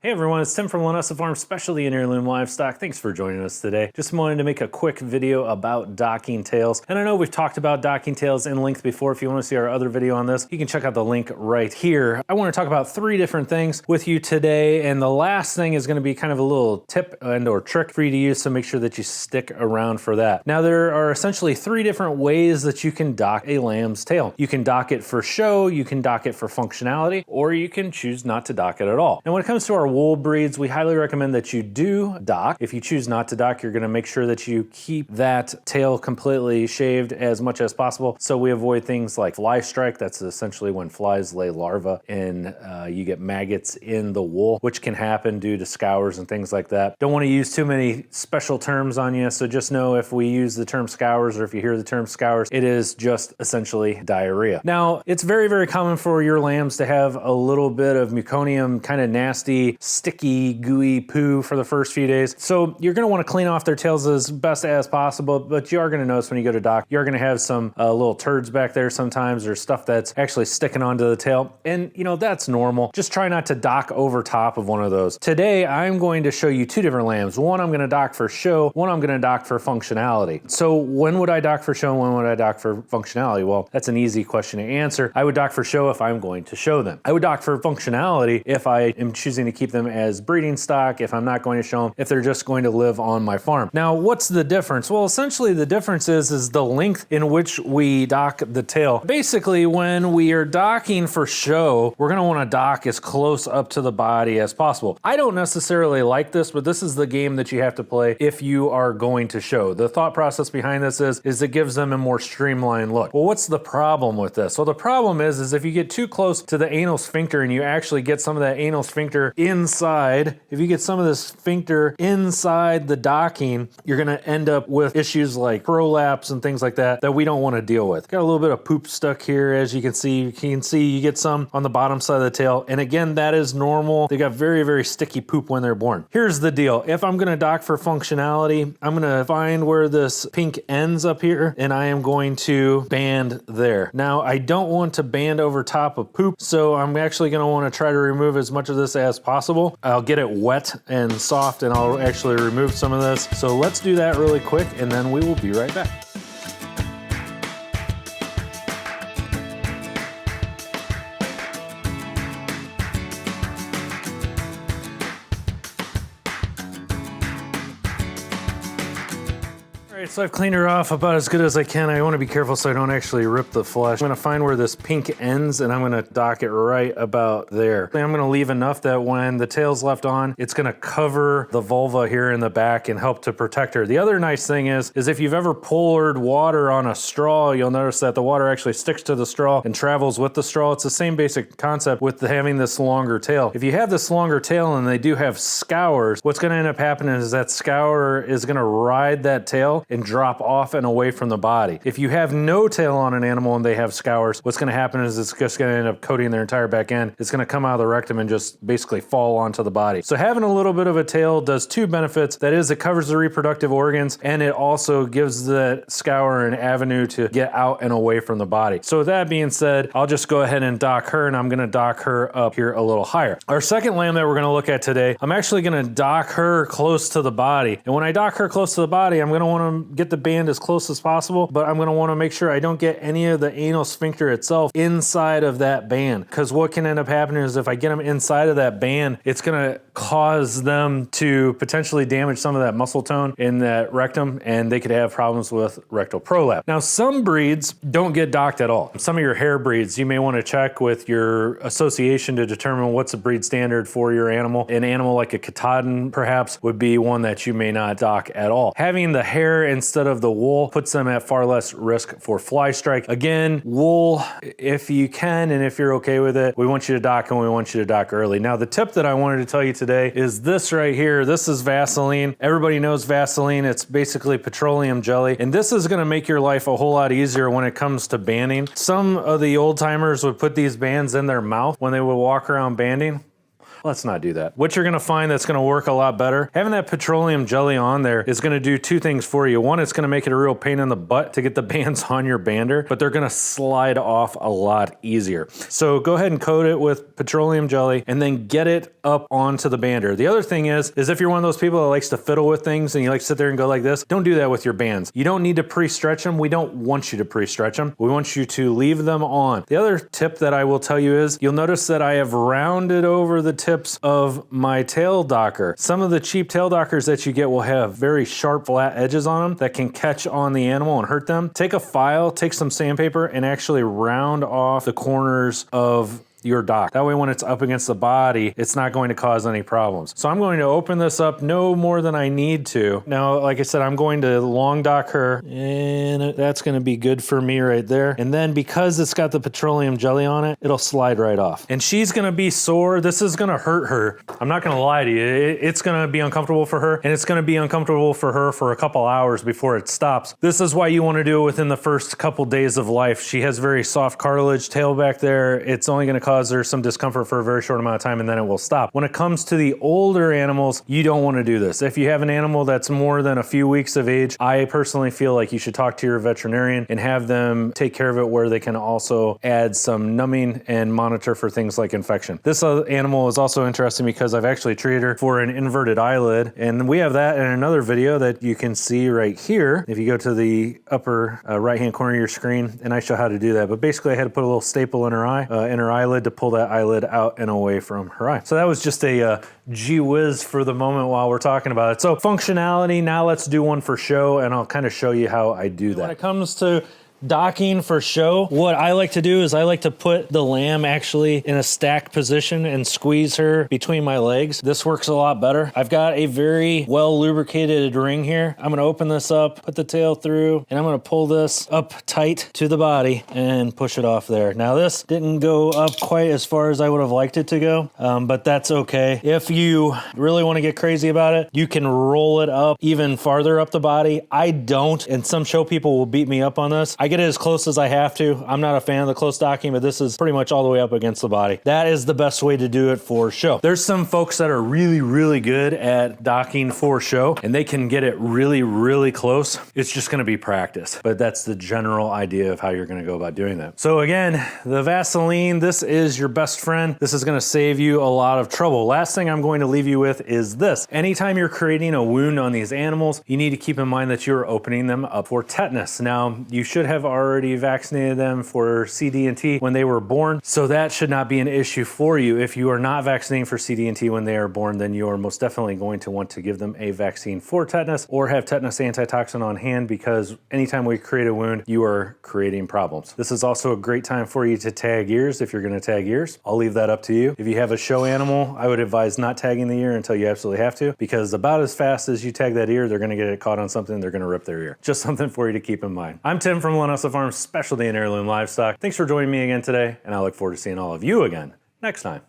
Hey everyone, it's Tim from Linessa Farms, Specialty and Heirloom Livestock. Thanks for joining us today. Just wanted to make a quick video about docking tails. And I know we've talked about docking tails in length before. If you want to see our other video on this, you can check out the link right here. I want to talk about 3 different things with you today. And the last thing is going to be kind of a little tip and or trick for you to use, so make sure that you stick around for that. Now, there are essentially 3 different ways that you can dock a lamb's tail. You can dock it for show, you can dock it for functionality, or you can choose not to dock it at all. And when it comes to our wool breeds, we highly recommend that you do dock. If you choose not to dock, you're going to make sure that you keep that tail completely shaved as much as possible, so we avoid things like fly strike. That's essentially when flies lay larvae and you get maggots in the wool, which can happen due to scours and things like that. Don't want to use too many special terms on you, so just know if we use the term scours, or if you hear the term scours, it is just essentially diarrhea. Now, it's very, very common for your lambs to have a little bit of meconium, kind of nasty, sticky, gooey poo for the first few days. So you're going to want to clean off their tails as best as possible, but you are going to notice when you go to dock, you're going to have some little turds back there sometimes, or stuff that's actually sticking onto the tail. And you know, that's normal. Just try not to dock over top of one of those. Today, I'm going to show you 2 different lambs. One I'm going to dock for show, one I'm going to dock for functionality. So when would I dock for show and when would I dock for functionality? Well, that's an easy question to answer. I would dock for show if I'm going to show them. I would dock for functionality if I am choosing to keep them as breeding stock, if I'm not going to show them, if they're just going to live on my farm. Now, what's the difference? Well, essentially the difference is the length in which we dock the tail. Basically, when we are docking for show, we're going to want to dock as close up to the body as possible. I don't necessarily like this, but this is the game that you have to play if you are going to show. The thought process behind this is it gives them a more streamlined look. Well, what's the problem with this? Well, the problem is if you get too close to the anal sphincter and you actually get some of that anal sphincter inside, if you get some of the sphincter inside the docking, you're going to end up with issues like prolapse and things like that we don't want to deal with. Got a little bit of poop stuck here, as you can see. You get some on the bottom side of the tail. And again, that is normal. They got very, very sticky poop when they're born. Here's the deal. If I'm going to dock for functionality, I'm going to find where this pink ends up here, and I am going to band there. Now, I don't want to band over top of poop, so I'm actually going to want to try to remove as much of this as possible. I'll get it wet and soft, and I'll actually remove some of this. So let's do that really quick, and then we will be right back. So I've cleaned her off about as good as I can. I want to be careful so I don't actually rip the flesh. I'm going to find where this pink ends, and I'm going to dock it right about there. I'm going to leave enough that when the tail's left on, it's going to cover the vulva here in the back and help to protect her. The other nice thing is if you've ever poured water on a straw, you'll notice that the water actually sticks to the straw and travels with the straw. It's the same basic concept with having this longer tail. If you have this longer tail and they do have scours, what's going to end up happening is that scour is going to ride that tail and drop off and away from the body. If you have no tail on an animal and they have scours, what's going to happen is it's just going to end up coating their entire back end. It's going to come out of the rectum and just basically fall onto the body. So having a little bit of a tail does 2 benefits. That is, it covers the reproductive organs, and it also gives the scour an avenue to get out and away from the body. So with that being said, I'll just go ahead and dock her, and I'm going to dock her up here a little higher. Our second lamb that we're going to look at today, I'm actually going to dock her close to the body. And when I dock her close to the body, I'm going to want to get the band as close as possible, but I'm going to want to make sure I don't get any of the anal sphincter itself inside of that band, because what can end up happening is if I get them inside of that band, it's going to cause them to potentially damage some of that muscle tone in that rectum, and they could have problems with rectal prolapse. Now, some breeds don't get docked at all. Some of your hair breeds, you may want to check with your association to determine what's the breed standard for your animal. An animal like a Katahdin, perhaps, would be one that you may not dock at all. Having the hair instead of the wool puts them at far less risk for fly strike. Again, wool, if you can and if you're okay with it, we want you to dock, and we want you to dock early. Now, the tip that I wanted to tell you today is this right here. This is Vaseline. Everybody knows Vaseline. It's basically petroleum jelly, and this is going to make your life a whole lot easier when it comes to banding. Some of the old timers would put these bands in their mouth when they would walk around banding. let's not do that. What you're gonna find that's gonna work a lot better, having that petroleum jelly on there is gonna do two things for you. One, it's gonna make it a real pain in the butt to get the bands on your bander, but they're gonna slide off a lot easier. So go ahead and coat it with petroleum jelly and then get it up onto the bander. The other thing is if you're one of those people that likes to fiddle with things and you like to sit there and go like this, don't do that with your bands. You don't need to pre-stretch them. We don't want you to pre-stretch them. We want you to leave them on. The other tip that I will tell you is you'll notice that I have rounded over the tips of my tail docker. Some of the cheap tail dockers that you get will have very sharp flat edges on them that can catch on the animal and hurt them. Take a file, take some sandpaper, and actually round off the corners of your dock. That way when it's up against the body, it's not going to cause any problems. So I'm going to open this up no more than I need to. Now, like I said, I'm going to long dock her, and that's gonna be good for me right there. And then because it's got the petroleum jelly on it, it'll slide right off. And she's gonna be sore. This is gonna hurt her. I'm not gonna lie to you. It's gonna be uncomfortable for her, and it's gonna be uncomfortable for her for a couple hours before it stops. This is why you wanna do it within the first couple days of life. She has very soft cartilage tail back there. It's only gonna cause her some discomfort for a very short amount of time, and then it will stop. When it comes to the older animals, you don't want to do this. If you have an animal that's more than a few weeks of age, I personally feel like you should talk to your veterinarian and have them take care of it where they can also add some numbing and monitor for things like infection. This animal is also interesting because I've actually treated her for an inverted eyelid, and we have that in another video that you can see right here. If you go to the upper right-hand corner of your screen, and I show how to do that. But basically I had to put a little staple in her eye, in her eyelid, to pull that eyelid out and away from her eye. So that was just a gee whiz for the moment while we're talking about it. So functionality, now let's do one for show, and I'll kind of show you how I do that. When it comes to docking for show, what I like to do is I like to put the lamb actually in a stacked position and squeeze her between my legs. This works a lot better. I've got a very well lubricated ring here. I'm gonna open this up, put the tail through, and I'm gonna pull this up tight to the body and push it off there. Now this didn't go up quite as far as I would have liked it to go, but that's okay. If you really wanna get crazy about it, you can roll it up even farther up the body. I don't, and some show people will beat me up on this. I get it as close as I have to. I'm not a fan of the close docking, but this is pretty much all the way up against the body. That is the best way to do it for show. There's some folks that are really, really good at docking for show, and they can get it really, really close. It's just gonna be practice, but that's the general idea of how you're gonna go about doing that. So again, the Vaseline, this is your best friend. This is gonna save you a lot of trouble. Last thing I'm going to leave you with is this. Anytime you're creating a wound on these animals, you need to keep in mind that you're opening them up for tetanus. Now, you should have already vaccinated them for CD&T when they were born, so that should not be an issue for you. If you are not vaccinating for CD&T when they are born, then you are most definitely going to want to give them a vaccine for tetanus or have tetanus antitoxin on hand, because anytime we create a wound, you are creating problems. This is also a great time for you to tag ears if you're going to tag ears. I'll leave that up to you. If you have a show animal, I would advise not tagging the ear until you absolutely have to, because about as fast as you tag that ear, they're going to get it caught on something, they're going to rip their ear. Just something for you to keep in mind. I'm Tim from Linessa Farms, specialty in heirloom livestock. Thanks for joining me again today, and I look forward to seeing all of you again next time.